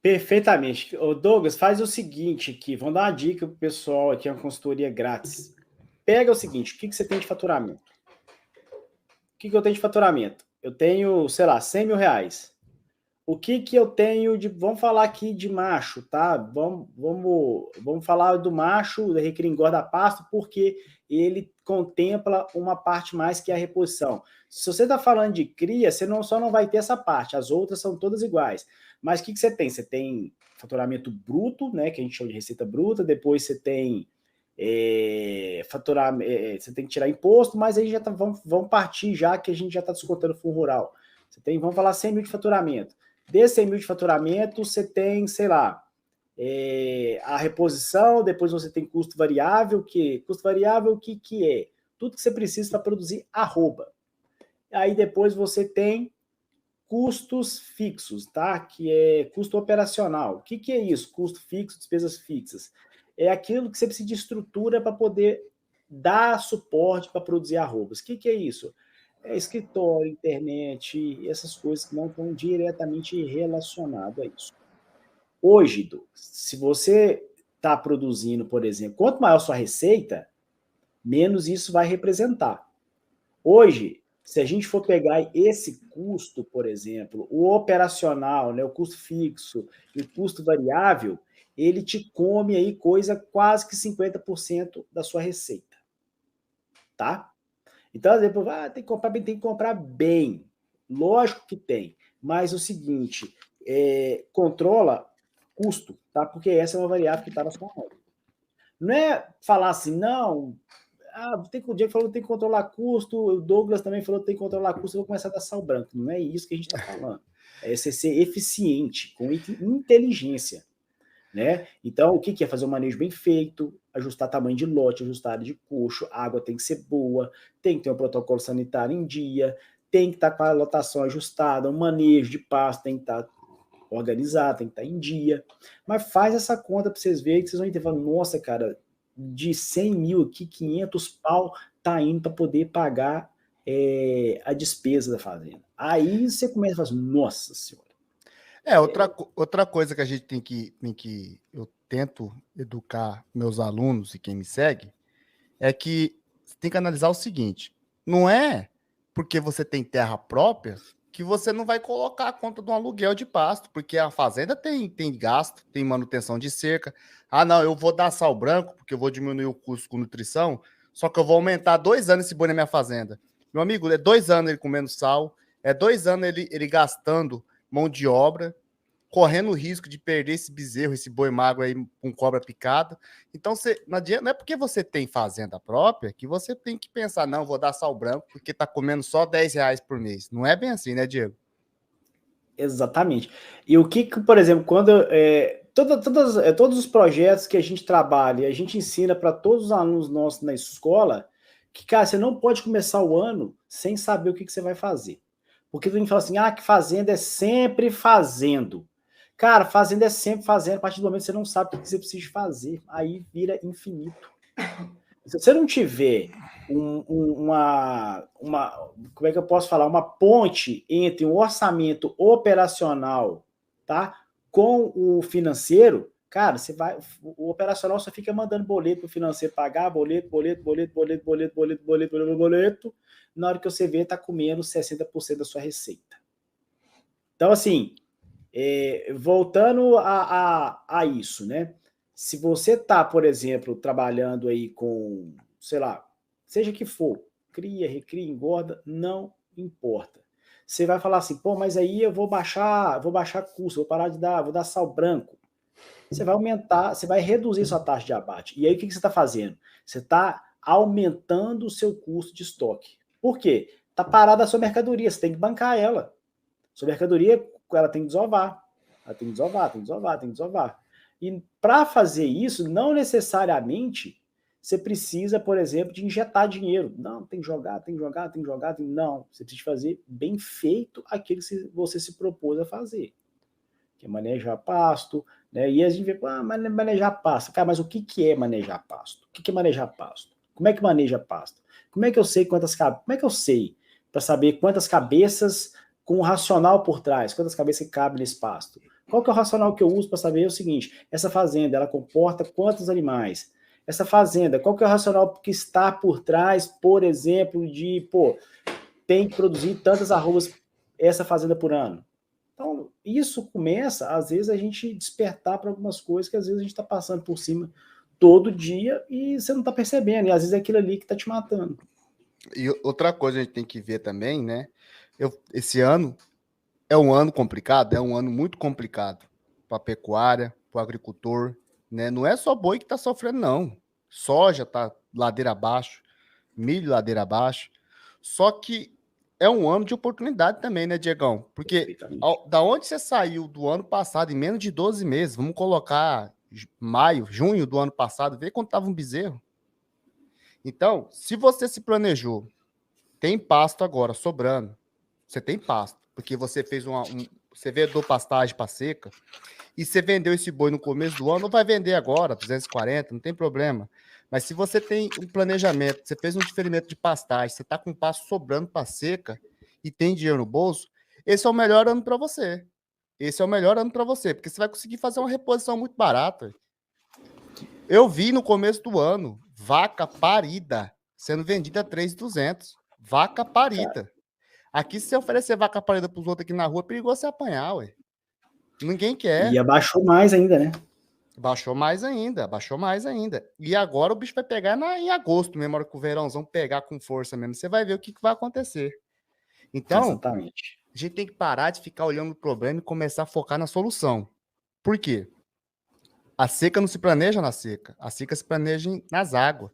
Perfeitamente. Ô Douglas, faz o seguinte aqui, vamos dar uma dica pro pessoal aqui, uma consultoria grátis. Pega o seguinte, o que você tem de faturamento? O que eu tenho de faturamento? Eu tenho, sei lá, 100 mil reais. O que eu tenho de... Vamos falar aqui de macho, tá? Vamos falar do macho, da recria engorda pasto, porque ele contempla uma parte mais que é a reposição. Se você está falando de cria, você só não vai ter essa parte, as outras são todas iguais. Mas o que você tem? Você tem faturamento bruto, né, que a gente chama de receita bruta, depois você tem você tem que tirar imposto, mas aí já vamos partir já que a gente já está descontando o fundo rural. Você tem, vamos falar 100 mil de faturamento. Desse 100 mil de faturamento, você tem, sei lá, a reposição, depois você tem custo variável, custo variável, o que é? Tudo que você precisa para produzir arroba. Aí depois você tem custos fixos, tá? Que é custo operacional. O que é isso? Custo fixo, despesas fixas. É aquilo que você precisa de estrutura para poder dar suporte para produzir arrobas. O que é isso? É escritório, internet, essas coisas que não estão diretamente relacionadas a isso. Hoje, Douglas, se você está produzindo, por exemplo, quanto maior sua receita, menos isso vai representar. Hoje, se a gente for pegar esse custo, por exemplo, o operacional, né, o custo fixo e o custo variável, ele te come aí coisa quase que 50% da sua receita. Tá? Então, depois, tem que comprar bem, tem que comprar bem. Lógico que tem. Mas o seguinte, controla custo, tá? Porque essa é uma variável que está na sua mão. Não é falar assim, não, o Diego falou que tem que controlar custo, o Douglas também falou que tem que controlar custo, eu vou começar a dar sal branco. Não é isso que a gente está falando. É você ser eficiente, com inteligência. Né? Então, o que é fazer um manejo bem feito, ajustar tamanho de lote, ajustar área de coxo, a água tem que ser boa, tem que ter um protocolo sanitário em dia, tem que estar com a lotação ajustada, o manejo de pasto tem que estar organizado, tem que estar em dia. Mas faz essa conta para vocês verem que vocês vão entender, nossa, cara, de 100 mil aqui, 500 pau tá indo para poder pagar a despesa da fazenda. Aí você começa a falar assim, nossa senhora. Outra coisa que a gente tem que eu tento educar meus alunos e quem me segue, é que você tem que analisar o seguinte, não é porque você tem terra própria que você não vai colocar a conta de um aluguel de pasto, porque a fazenda tem gasto, tem manutenção de cerca. Não, eu vou dar sal branco, porque eu vou diminuir o custo com nutrição, só que eu vou aumentar 2 anos esse boi na minha fazenda. Meu amigo, é 2 anos ele comendo sal, é 2 anos ele gastando mão de obra, correndo o risco de perder esse bezerro, esse boi magro aí com cobra picada. Então, não é porque você tem fazenda própria que você tem que pensar, não, vou dar sal branco porque tá comendo só R$10 por mês. Não é bem assim, né, Diego? Exatamente. E o que por exemplo, quando todos os projetos que a gente trabalha, a gente ensina para todos os alunos nossos na escola, que, cara, você não pode começar o ano sem saber o que você vai fazer. Porque tu fala assim, que fazenda é sempre fazendo. Cara, fazenda é sempre fazendo, a partir do momento que você não sabe o que você precisa fazer, aí vira infinito. Se você não tiver como é que eu posso falar, uma ponte entre um orçamento operacional, tá, com o financeiro, cara, o operacional só fica mandando boleto pro financeiro pagar, boleto, na hora que você vê, tá comendo 60% da sua receita. Então, assim, voltando a isso, né? Se você tá, por exemplo, trabalhando aí com, sei lá, seja que for, cria, recria, engorda, não importa. Você vai falar assim, pô, mas aí eu vou baixar custo, vou parar de vou dar sal branco. Você vai aumentar, você vai reduzir sua taxa de abate. E aí o que você está fazendo? Você está aumentando o seu custo de estoque. Por quê? Está parada a sua mercadoria, você tem que bancar ela. Sua mercadoria, ela tem que desovar. Ela tem que desovar, tem que desovar, tem que desovar. E para fazer isso, não necessariamente você precisa, por exemplo, de injetar dinheiro. Não, tem que jogar, tem que jogar, tem que jogar. Não, você precisa fazer bem feito aquilo que você se propôs a fazer. Que é manejar pasto, né? E a gente vê, manejar pasto. Cara, mas o que é manejar pasto? O que é manejar pasto? Como é que maneja pasto? Como é que eu sei como é que eu sei para saber quantas cabeças com o racional por trás, quantas cabeças que cabem nesse pasto? Qual que é o racional que eu uso para saber? É o seguinte, essa fazenda, ela comporta quantos animais? Essa fazenda, qual que é o racional que está por trás, por exemplo, de, tem que produzir tantas arrobas essa fazenda por ano? Então, isso começa, às vezes, a gente despertar para algumas coisas que às vezes a gente está passando por cima todo dia e você não está percebendo, e às vezes é aquilo ali que está te matando. E outra coisa a gente tem que ver também, né? Esse ano é um ano complicado, é um ano muito complicado para a pecuária, para o agricultor, né? Não é só boi que está sofrendo, não. Soja está ladeira abaixo, milho ladeira abaixo. Só que é um ano de oportunidade também, né, Diegão? Porque da onde você saiu do ano passado, em menos de 12 meses, vamos colocar maio, junho do ano passado, vê quando estava um bezerro. Então, se você se planejou, tem pasto agora sobrando, você tem pasto, porque você fez você vendeu pastagem para seca, e você vendeu esse boi no começo do ano, não vai vender agora, 240, não tem problema. Mas se você tem um planejamento, você fez um diferimento de pastagem, você está com pasto sobrando para seca e tem dinheiro no bolso, esse é o melhor ano para você. Esse é o melhor ano para você, porque você vai conseguir fazer uma reposição muito barata. Eu vi no começo do ano vaca parida sendo vendida a 3.200. Vaca parida. Aqui, se você oferecer vaca parida para os outros aqui na rua, é perigoso você apanhar, ué. Ninguém quer. E abaixou mais ainda, né? Baixou mais ainda, baixou mais ainda. E agora o bicho vai pegar em agosto, mesmo hora que o verãozão pegar com força mesmo. Você vai ver o que vai acontecer. Então, exatamente, a gente tem que parar de ficar olhando o problema e começar a focar na solução. Por quê? A seca não se planeja na seca. A seca se planeja nas águas.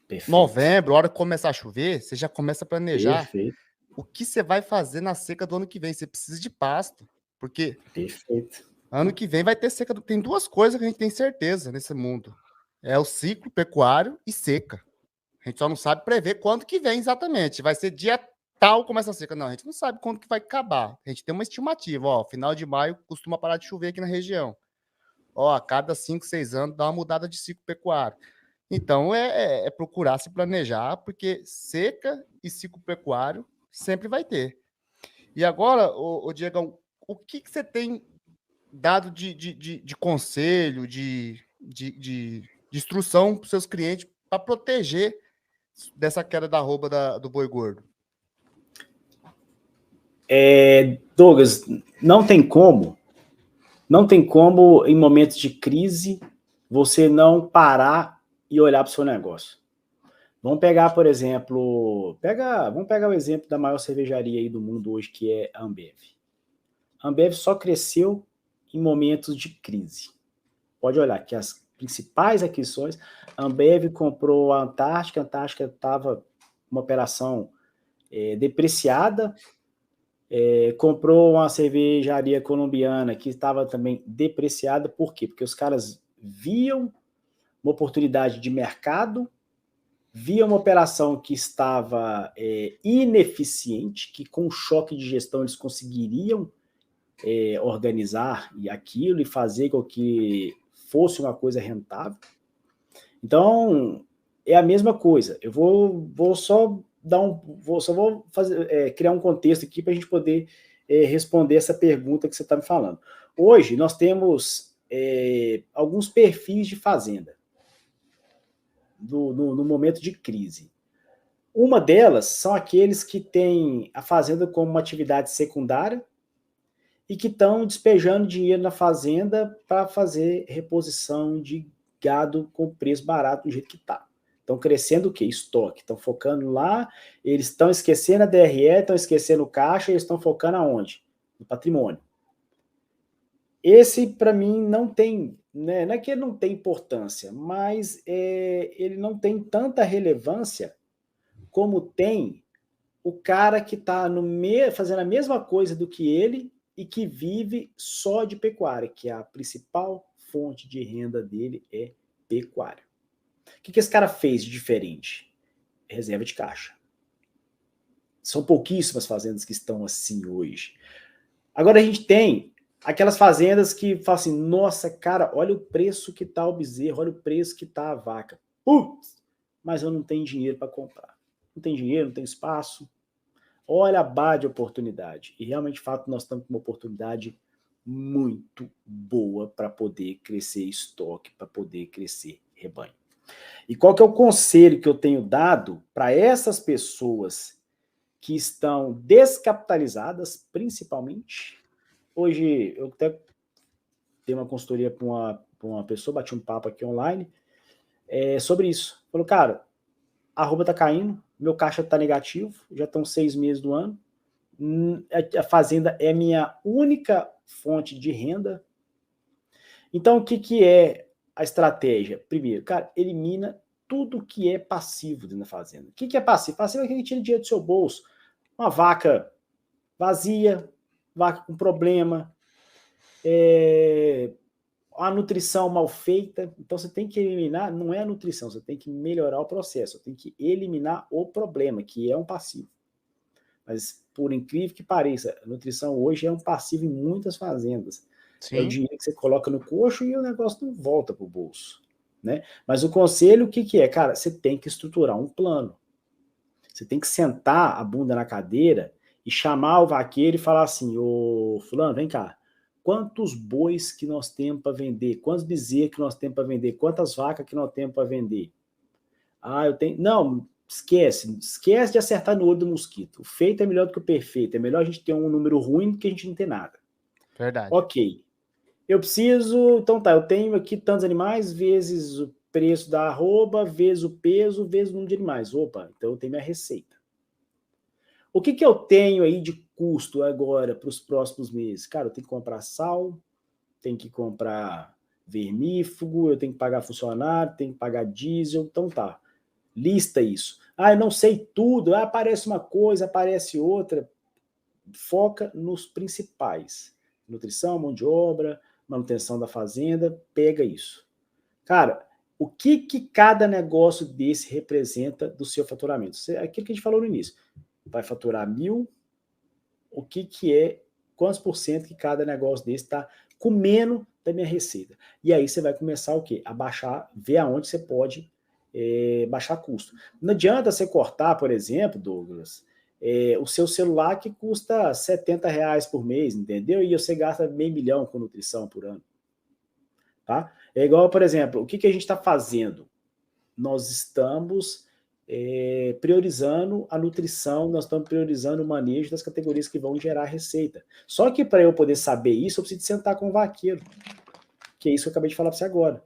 Perfeito. Novembro, a hora que começar a chover, você já começa a planejar Perfeito. o que você vai fazer na seca do ano que vem. Você precisa de pasto. Porque Perfeito. ano que vem vai ter seca. Tem duas coisas que a gente tem certeza nesse mundo. É o ciclo pecuário e seca. A gente só não sabe prever quando que vem exatamente. Vai ser dia tal começa a seca. Não, a gente não sabe quando que vai acabar. A gente tem uma estimativa. Ó, final de maio costuma parar de chover aqui na região. Ó, a cada 5, 6 anos dá uma mudada de ciclo pecuário. Então, é procurar se planejar, porque seca e ciclo pecuário sempre vai ter. E agora, ô Diegão, o que você tem dado de conselho, de instrução para os seus clientes para proteger dessa queda da arroba do boi gordo? Douglas, não tem como, em momentos de crise, você não parar e olhar para o seu negócio. Vamos pegar, por exemplo, vamos pegar o exemplo da maior cervejaria aí do mundo hoje, que é a Ambev. A Ambev só cresceu em momentos de crise. Pode olhar que as principais aquisições, a Ambev comprou a Antártica estava uma operação depreciada, comprou uma cervejaria colombiana que estava também depreciada. Por quê? Porque os caras viam uma oportunidade de mercado, via uma operação que estava ineficiente, que com o choque de gestão eles conseguiriam organizar aquilo e fazer com que fosse uma coisa rentável. Então, é a mesma coisa. Eu vou só vou criar um contexto aqui para a gente poder responder essa pergunta que você está me falando. Hoje, nós temos alguns perfis de fazenda no momento de crise. Uma delas são aqueles que têm a fazenda como uma atividade secundária e que estão despejando dinheiro na fazenda para fazer reposição de gado com preço barato do jeito que está. Estão crescendo o quê? Estoque. Estão focando lá, eles estão esquecendo a DRE, estão esquecendo o caixa, eles estão focando aonde? No patrimônio. Esse, para mim, não tem, né? Não é que ele não tem importância, mas ele não tem tanta relevância como tem o cara que está fazendo a mesma coisa do que ele e que vive só de pecuária, que é a principal fonte de renda dele é pecuária. O que esse cara fez de diferente? Reserva de caixa. São pouquíssimas fazendas que estão assim hoje. Agora a gente tem aquelas fazendas que falam assim, nossa, cara, olha o preço que está o bezerro, olha o preço que está a vaca. Putz, mas eu não tenho dinheiro para comprar. Não tem dinheiro, não tem espaço. Olha a barra de oportunidade. E realmente, de fato, nós estamos com uma oportunidade muito boa para poder crescer estoque, para poder crescer rebanho. E qual que é o conselho que eu tenho dado para essas pessoas que estão descapitalizadas, principalmente? Hoje eu até dei uma consultoria para uma pessoa, bati um papo aqui online, sobre isso. Falou, cara, a arroba tá caindo, meu caixa tá negativo, já estão 6 meses do ano, a fazenda é minha única fonte de renda. Então, o que é a estratégia? Primeiro, cara, elimina tudo que é passivo dentro da fazenda. O que é passivo? Passivo é aquele que tira dinheiro do seu bolso. Uma vaca vazia, vaca com problema, a nutrição mal feita. Então você tem que eliminar, não é a nutrição, você tem que melhorar o processo, tem que eliminar o problema, que é um passivo. Mas, por incrível que pareça, a nutrição hoje é um passivo em muitas fazendas. Sim. É o dinheiro que você coloca no coxo e o negócio não volta para o bolso. Né? Mas o conselho, o que é? Cara, você tem que estruturar um plano. Você tem que sentar a bunda na cadeira e chamar o vaqueiro e falar assim, ô fulano, vem cá, quantos bois que nós temos para vender? Quantos bezerros que nós temos para vender? Quantas vacas que nós temos para vender? Ah, eu tenho... Não, esquece de acertar no olho do mosquito. O feito é melhor do que o perfeito. É melhor a gente ter um número ruim do que a gente não ter nada. Verdade. Ok. Eu preciso... Então tá, eu tenho aqui tantos animais, vezes o preço da arroba, vezes o peso, vezes o número de animais. Opa, então eu tenho minha receita. O que eu tenho aí de custo agora para os próximos meses? Cara, eu tenho que comprar sal, tenho que comprar vermífugo, eu tenho que pagar funcionário, tenho que pagar diesel, então tá. Lista isso. Ah, eu não sei tudo, aparece uma coisa, aparece outra. Foca nos principais. Nutrição, mão de obra, manutenção da fazenda, pega isso. Cara, o que cada negócio desse representa do seu faturamento? Aquilo que a gente falou no início. Vai faturar 1.000, o que é, quantos por cento que cada negócio desse está comendo da minha receita? E aí você vai começar o quê? A baixar, ver aonde você pode baixar custo. Não adianta você cortar, por exemplo, Douglas, o seu celular que custa R$70 por mês, entendeu? E você gasta $500 mil com nutrição por ano. Tá? É igual, por exemplo, o que a gente está fazendo? Nós estamos priorizando a nutrição, nós estamos priorizando o manejo das categorias que vão gerar receita. Só que para eu poder saber isso, eu preciso sentar com o vaqueiro, que é isso que eu acabei de falar para você agora.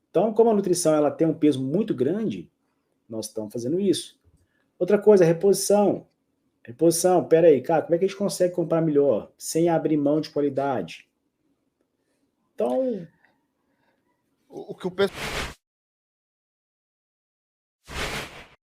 Então, como a nutrição ela tem um peso muito grande, nós estamos fazendo isso. Outra coisa, reposição. Reposição, peraí, cara, como é que a gente consegue comprar melhor, sem abrir mão de qualidade? Então... O que o pessoal...